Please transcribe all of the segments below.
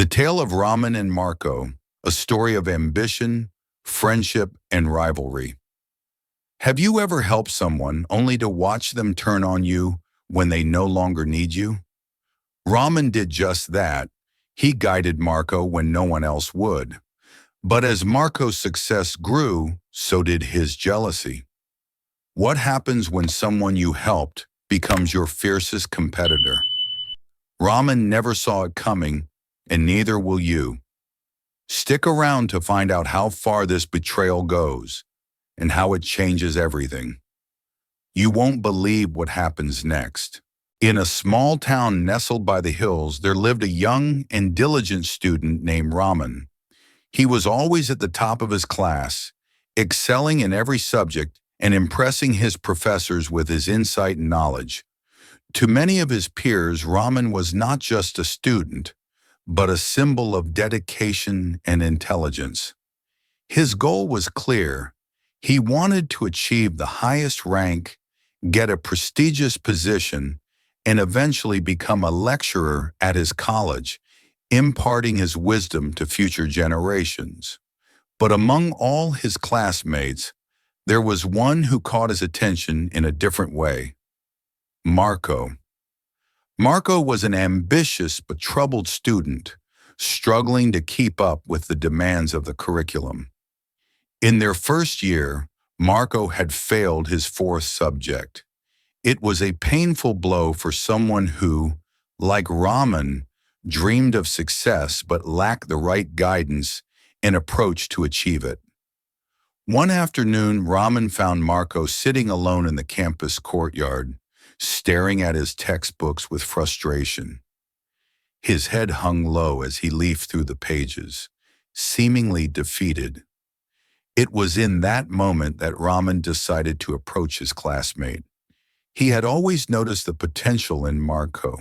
The tale of Raman and Marko, a story of ambition, friendship, and rivalry. Have you ever helped someone only to watch them turn on you when they no longer need you? Raman did just that. He guided Marko when no one else would. But as Marko's success grew, so did his jealousy. What happens when someone you helped becomes your fiercest competitor? Raman never saw it coming, and neither will you. Stick around to find out how far this betrayal goes and how it changes everything. You won't believe what happens next. In a small town nestled by the hills, there lived a young and diligent student named Raman. He was always at the top of his class, excelling in every subject and impressing his professors with his insight and knowledge. To many of his peers, Raman was not just a student, but a symbol of dedication and intelligence. His goal was clear. He wanted to achieve the highest rank, get a prestigious position, and eventually become a lecturer at his college, imparting his wisdom to future generations. But among all his classmates, there was one who caught his attention in a different way: Marko. Marko was an ambitious but troubled student, struggling to keep up with the demands of the curriculum. In their first year, Marko had failed his fourth subject. It was a painful blow for someone who, like Raman, dreamed of success but lacked the right guidance and approach to achieve it. One afternoon, Raman found Marko sitting alone in the campus courtyard, staring at his textbooks with frustration. His head hung low as he leafed through the pages, seemingly defeated. It was in that moment that Raman decided to approach his classmate. He had always noticed the potential in Marko,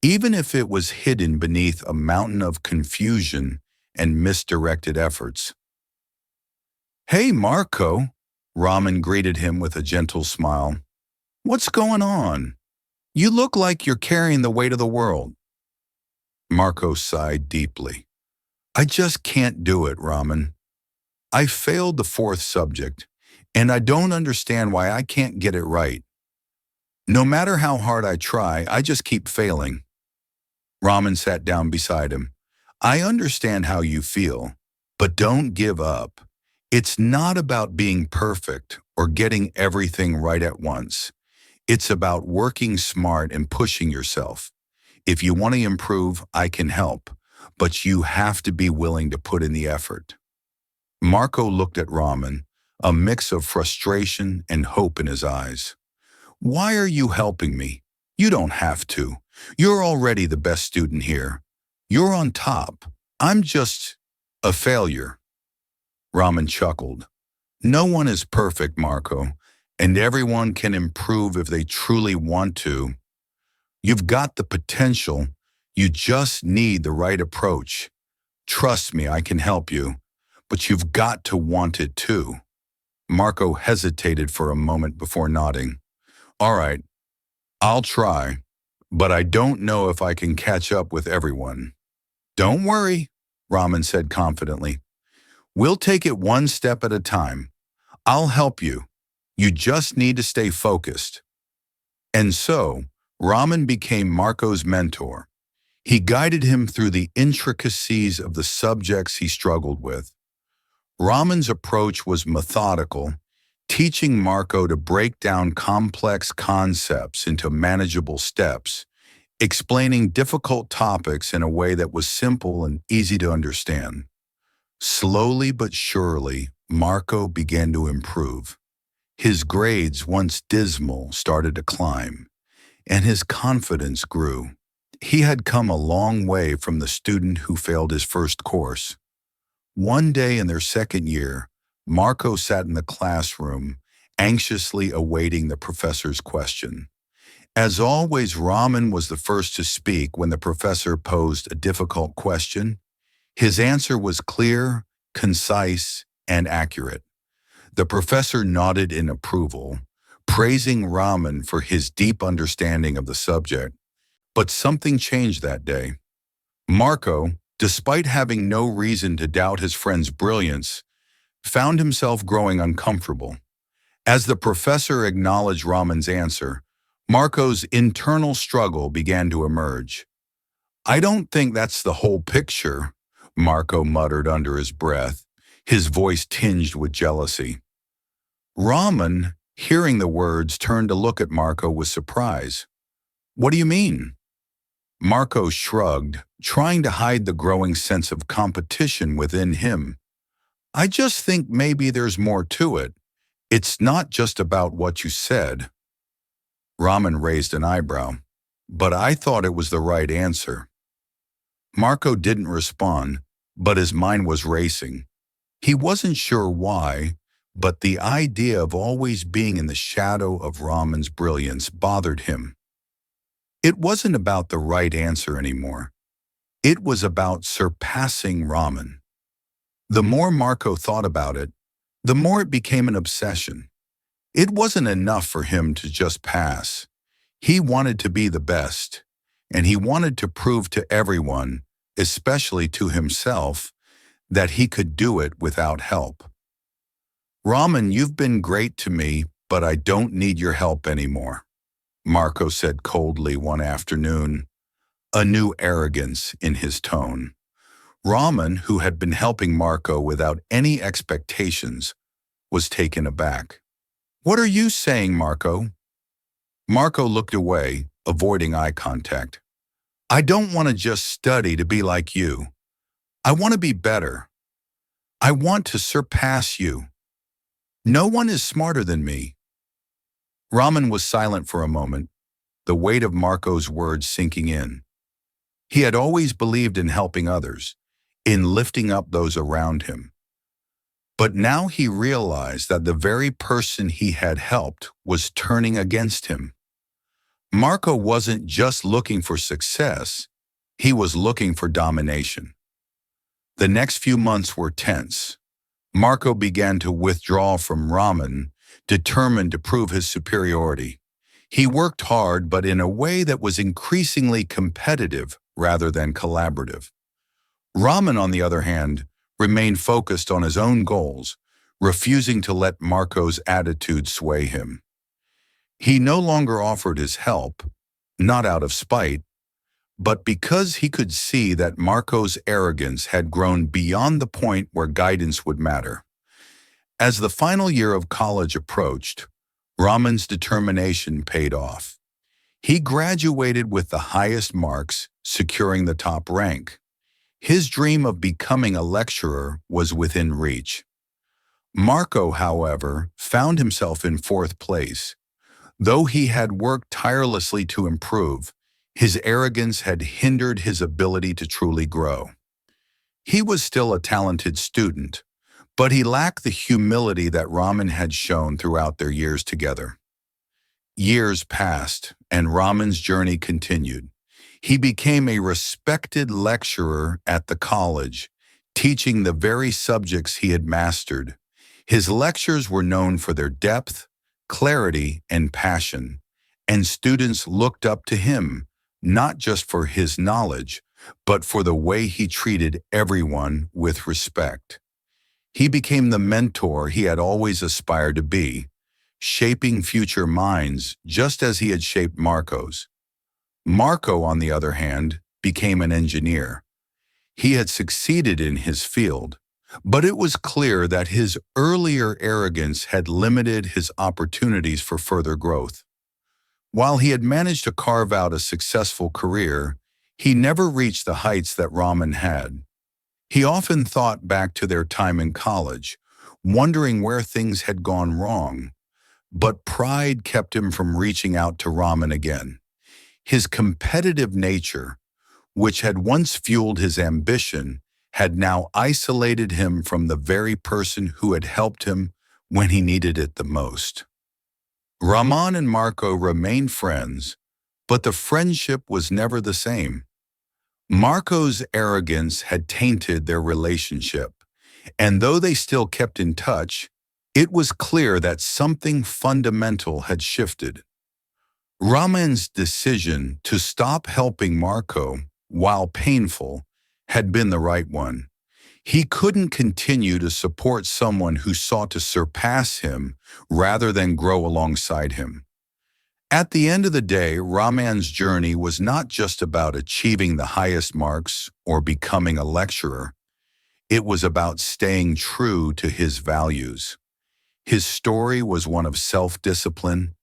even if it was hidden beneath a mountain of confusion and misdirected efforts. "Hey, Marko," Raman greeted him with a gentle smile. "What's going on? You look like you're carrying the weight of the world." Marko sighed deeply. "I just can't do it, Raman. I failed the fourth subject, and I don't understand why I can't get it right. No matter how hard I try, I just keep failing." Raman sat down beside him. "I understand how you feel, but don't give up. It's not about being perfect or getting everything right at once. It's about working smart and pushing yourself. If you want to improve, I can help, but you have to be willing to put in the effort." Marko looked at Raman, a mix of frustration and hope in his eyes. "Why are you helping me? You don't have to. You're already the best student here. You're on top. I'm just a failure." Raman chuckled. "No one is perfect, Marko, and everyone can improve if they truly want to. You've got the potential. You just need the right approach. Trust me, I can help you, but you've got to want it too." Marko hesitated for a moment before nodding. "All right, I'll try, but I don't know if I can catch up with everyone." "Don't worry," Raman said confidently. "We'll take it one step at a time. I'll help you. You just need to stay focused." And so, Raman became Marko's mentor. He guided him through the intricacies of the subjects he struggled with. Raman's approach was methodical, teaching Marko to break down complex concepts into manageable steps, explaining difficult topics in a way that was simple and easy to understand. Slowly but surely, Marko began to improve. His grades, once dismal, started to climb, and his confidence grew. He had come a long way from the student who failed his first course. One day in their second year, Marko sat in the classroom, anxiously awaiting the professor's question. As always, Raman was the first to speak when the professor posed a difficult question. His answer was clear, concise, and accurate. The professor nodded in approval, praising Raman for his deep understanding of the subject. But something changed that day. Marko, despite having no reason to doubt his friend's brilliance, found himself growing uncomfortable. As the professor acknowledged Raman's answer, Marko's internal struggle began to emerge. "I don't think that's the whole picture," Marko muttered under his breath, his voice tinged with jealousy. Raman, hearing the words, turned to look at Marko with surprise. "What do you mean?" Marko shrugged, trying to hide the growing sense of competition within him. "I just think maybe there's more to it. It's not just about what you said." Raman raised an eyebrow. "But I thought it was the right answer." Marko didn't respond, but his mind was racing. He wasn't sure why, but the idea of always being in the shadow of Raman's brilliance bothered him. It wasn't about the right answer anymore. It was about surpassing Raman. The more Marko thought about it, the more it became an obsession. It wasn't enough for him to just pass. He wanted to be the best, and he wanted to prove to everyone, especially to himself, that he could do it without help. "Raman, you've been great to me, but I don't need your help anymore," Marko said coldly one afternoon, a new arrogance in his tone. Raman, who had been helping Marko without any expectations, was taken aback. "What are you saying, Marko?" Marko looked away, avoiding eye contact. "I don't want to just study to be like you. I want to be better. I want to surpass you. No one is smarter than me." Raman was silent for a moment, the weight of Marko's words sinking in. He had always believed in helping others, in lifting up those around him. But now he realized that the very person he had helped was turning against him. Marko wasn't just looking for success, he was looking for domination. The next few months were tense. Marko began to withdraw from Raman, determined to prove his superiority. He worked hard, but in a way that was increasingly competitive rather than collaborative. Raman, on the other hand, remained focused on his own goals, refusing to let Marko's attitude sway him. He no longer offered his help, not out of spite, but because he could see that Marko's arrogance had grown beyond the point where guidance would matter. As the final year of college approached, Raman's determination paid off. He graduated with the highest marks, securing the top rank. His dream of becoming a lecturer was within reach. Marko, however, found himself in fourth place. Though he had worked tirelessly to improve, his arrogance had hindered his ability to truly grow. He was still a talented student, but he lacked the humility that Raman had shown throughout their years together. Years passed, and Raman's journey continued. He became a respected lecturer at the college, teaching the very subjects he had mastered. His lectures were known for their depth, clarity, and passion, and students looked up to him, not just for his knowledge, but for the way he treated everyone with respect. He became the mentor he had always aspired to be, shaping future minds just as he had shaped Marko's. Marko, on the other hand, became an engineer. He had succeeded in his field, but it was clear that his earlier arrogance had limited his opportunities for further growth. While he had managed to carve out a successful career, he never reached the heights that Raman had. He often thought back to their time in college, wondering where things had gone wrong, but pride kept him from reaching out to Raman again. His competitive nature, which had once fueled his ambition, had now isolated him from the very person who had helped him when he needed it the most. Raman and Marko remained friends, but the friendship was never the same. Marko's arrogance had tainted their relationship, and though they still kept in touch, it was clear that something fundamental had shifted. Raman's decision to stop helping Marko, while painful, had been the right one. He couldn't continue to support someone who sought to surpass him rather than grow alongside him. At the end of the day, Raman's journey was not just about achieving the highest marks or becoming a lecturer. It was about staying true to his values. His story was one of self-discipline,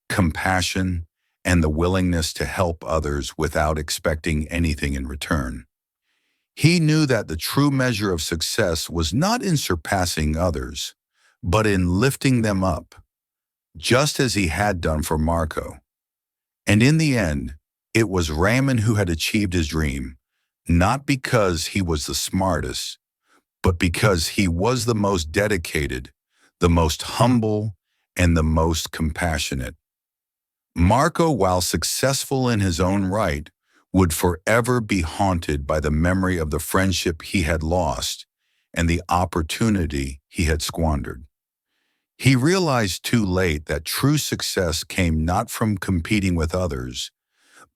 compassion, and the willingness to help others without expecting anything in return. He knew that the true measure of success was not in surpassing others, but in lifting them up, just as he had done for Marko. And in the end, it was Raman who had achieved his dream, not because he was the smartest, but because he was the most dedicated, the most humble, and the most compassionate. Marko, while successful in his own right, would forever be haunted by the memory of the friendship he had lost and the opportunity he had squandered. He realized too late that true success came not from competing with others,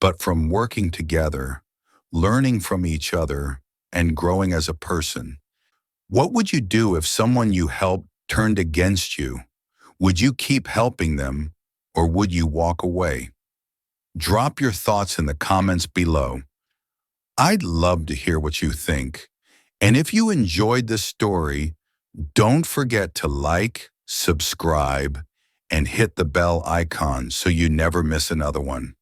but from working together, learning from each other, and growing as a person. What would you do if someone you helped turned against you? Would you keep helping them, or would you walk away? Drop your thoughts in the comments below. I'd love to hear what you think. And if you enjoyed this story, don't forget to like, subscribe, and hit the bell icon so you never miss another one.